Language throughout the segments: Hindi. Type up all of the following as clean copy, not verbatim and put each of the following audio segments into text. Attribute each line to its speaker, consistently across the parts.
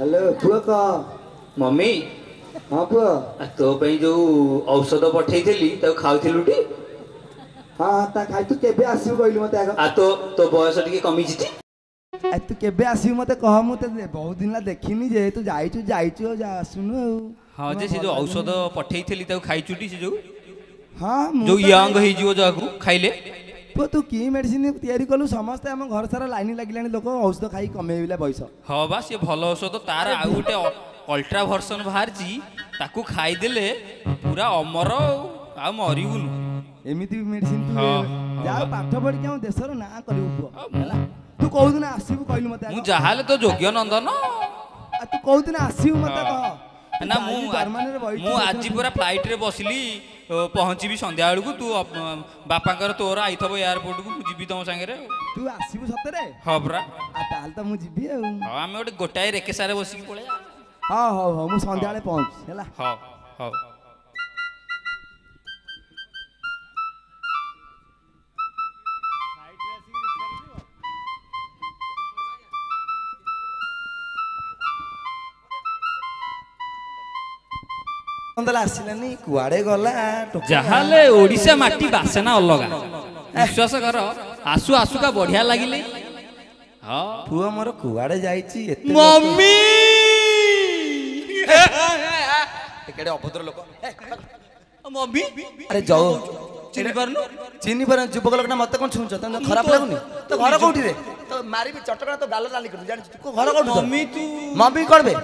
Speaker 1: हेलो पुआ का
Speaker 2: मम्मी
Speaker 1: हाँ पुआ
Speaker 2: तो जो औषध पठेइथिली तो खाउथिलुटी
Speaker 1: हाँ हाँ ता खाई तू केबे आसीबो कहलु मते आग
Speaker 2: आ तो बयस टिके कमी जिति
Speaker 1: आ तू केबे आसीबो मते कह मु ते बहुत दिन ला देखिनी जे तू जाइचु जा आसुनु
Speaker 2: हां जे से जो औषध पठेइथिली तो खाइचुटी से जो
Speaker 1: हां
Speaker 2: जो यंग हे जिवो जाकू खाइले
Speaker 1: तो तू की मेडिसिन तैयारी कलु समस्त हम घर सारा लाइन लागिलानी लोक औषध खाई कमेइला बयस
Speaker 2: हां बा से भलो औषध तार आ गुटे अल्ट्रा वर्जन बाहरची ताकू खाई देले पूरा अमर आ मरिबुनु
Speaker 1: एमिति मेडिसिन तू जा पाठ पढ़ के हम देशर ना करिउ होला तू कहू दिन आसीबु कहलु मते
Speaker 2: मु जहाले तो योग्य नंदन
Speaker 1: आ तू कहू दिन आसीबु मते कह
Speaker 2: ना मु आज पूरा फ्लाइट रे बसली पहुँची संध्या बेलू तू बापा तोर आई थो एयरपोर्ट को जीवी तुम सांगे
Speaker 1: तू आसबू सतरे
Speaker 2: हाँ परा
Speaker 1: ताल तो मुझे जीवी
Speaker 2: हाँ आम गोटे गोटाए रेकेसारे बसिक पड़े
Speaker 1: हाँ हाँ हाँ मुझे संध्या बेले पहुँच है
Speaker 2: हाँ हाँ
Speaker 1: आसलानी कुआड़े गला
Speaker 2: जहाले ओडिशा माटी बासना अलगा विश्वास कर आसु आसु का बढ़िया लगिले हां
Speaker 1: पुआ मोर कुआड़े जाईची
Speaker 2: मम्मी
Speaker 1: केडे अभद्र लोक
Speaker 2: मम्मी
Speaker 1: अरे जाओ
Speaker 2: चिनी
Speaker 1: पर जुबक लोक ना मते कोन छुंछ त खराब लागुनी तो घर कोठी रे तो मारी भी चटकना तो गाल लाली कर जानि तू घर कोठी
Speaker 2: मम्मी तू
Speaker 1: मम्मी करबे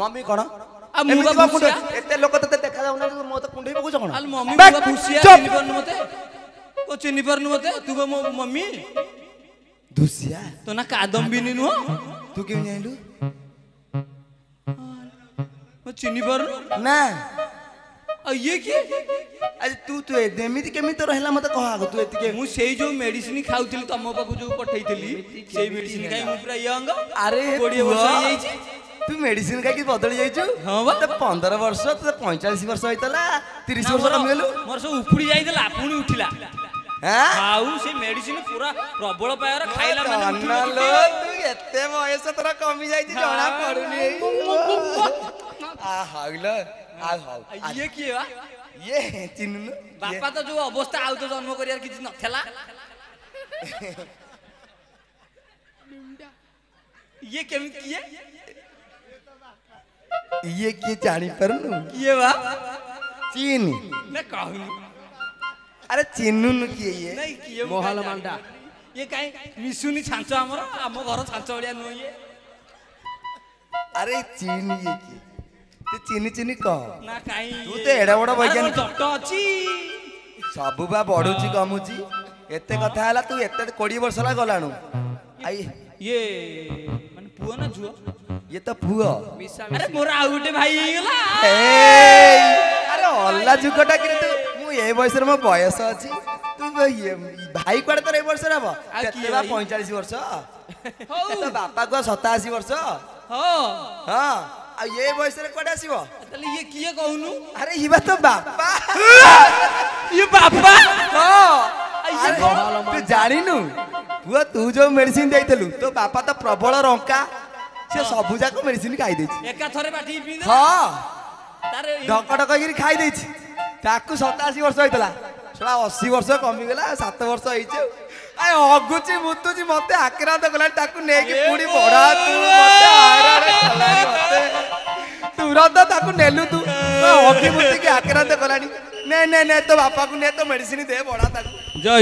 Speaker 1: मम्मी कोन
Speaker 2: आ मुबा खुशिया
Speaker 1: एते लोक तते देखा जाउना मो त कुंडई पकुछ कोन
Speaker 2: अल मम्मी मुबा खुशिया चिनी परनु मते को चिनी परनु मते तू को मम्मी
Speaker 1: धुसिया
Speaker 2: तो ना कादम्बिनी नु
Speaker 1: तू क्यों जाइलु
Speaker 2: मो चिनी परनु
Speaker 1: ना
Speaker 2: आ ये की
Speaker 1: आज तू तू एमिति केमिति रहला मते कह आगो तू एतिके
Speaker 2: मु सेई जो मेडिसिन खाउथिली तम पाखु जो पठेइथिली सेई मेडिसिन खाइ मु पूरा यंग
Speaker 1: अरे
Speaker 2: 20 वर्ष हो जाईची
Speaker 1: तू मेडिसिन खाई बदल जाइछु
Speaker 2: हां बा
Speaker 1: 15 वर्ष तो 45 वर्ष होइतला 30 वर्ष कमिगलु
Speaker 2: मोर सब उफुड़ी जाइतला पुणी उठिला
Speaker 1: हां
Speaker 2: आउ से मेडिसिन पूरा प्रबल पायर खाइला माने
Speaker 1: लो तू एते बयस तोरा कमी जाइछि जणा पडुनी आ हागलो आ हाउ
Speaker 2: ये की बा
Speaker 1: ये चिन्नु
Speaker 2: बापा तो जो अवस्था आउ तो जन्म करियार किछि नथला ये केम किए
Speaker 1: ये की जानी परनु
Speaker 2: किए बा
Speaker 1: चीनी
Speaker 2: मैं कहूं
Speaker 1: अरे चिन्नु न किए ये
Speaker 2: नहीं किए
Speaker 1: मोहल मांडा
Speaker 2: ये काई मिसुनी छांचो हमर घर छांचो बडिया न ये
Speaker 1: अरे चीनी ये की ते चीनी चीनी कह
Speaker 2: ना काई
Speaker 1: तू ते एडा बड़ वैज्ञानिक
Speaker 2: जट अछि
Speaker 1: सब बा बढ़ुची कमुची एते कथा हला तू एते 20 वर्ष ला गलानु आई
Speaker 2: ये माने पुओ ना जुओ
Speaker 1: ये तो पुओ
Speaker 2: अरे मोर आ गुटे भाई गेला
Speaker 1: अरे अल्ला जुगटा कि तू मु ए बयस रे मो बयस अछि तू ये भाई कोड तो ए वर्ष रे बा केते बा 45 वर्ष तो बापा को 87 वर्ष
Speaker 2: हां
Speaker 1: हां आ ये बयस रे कोड आसीबो
Speaker 2: तले ये किए कहनु
Speaker 1: अरे इबा तो बापा
Speaker 2: ये बापा
Speaker 1: हां तू जानिनु पुआ तू जो मेडिसिन देइतलु तो बापा तो प्रबल रंका से सबु जाको मेडिसिन खाई देछि
Speaker 2: एका थरे बाटी पी दे
Speaker 1: हां
Speaker 2: तारे
Speaker 1: ढक ढक गिरी खाई देछि ताकू 87 वर्ष होइतला छला 80 वर्ष कमी गेला 7 वर्ष होइछ आय अगुची मुतुची मते आक्रांत गला ताकू नेकी पुडी बडा तू मते आरारे खलानी मते तुरंत ताकू नेलु तू अगी मुती के आक्रांत गलानी ने ने ने तो बापा को ने तो मेडिसिन दे बडा ताकू
Speaker 2: जय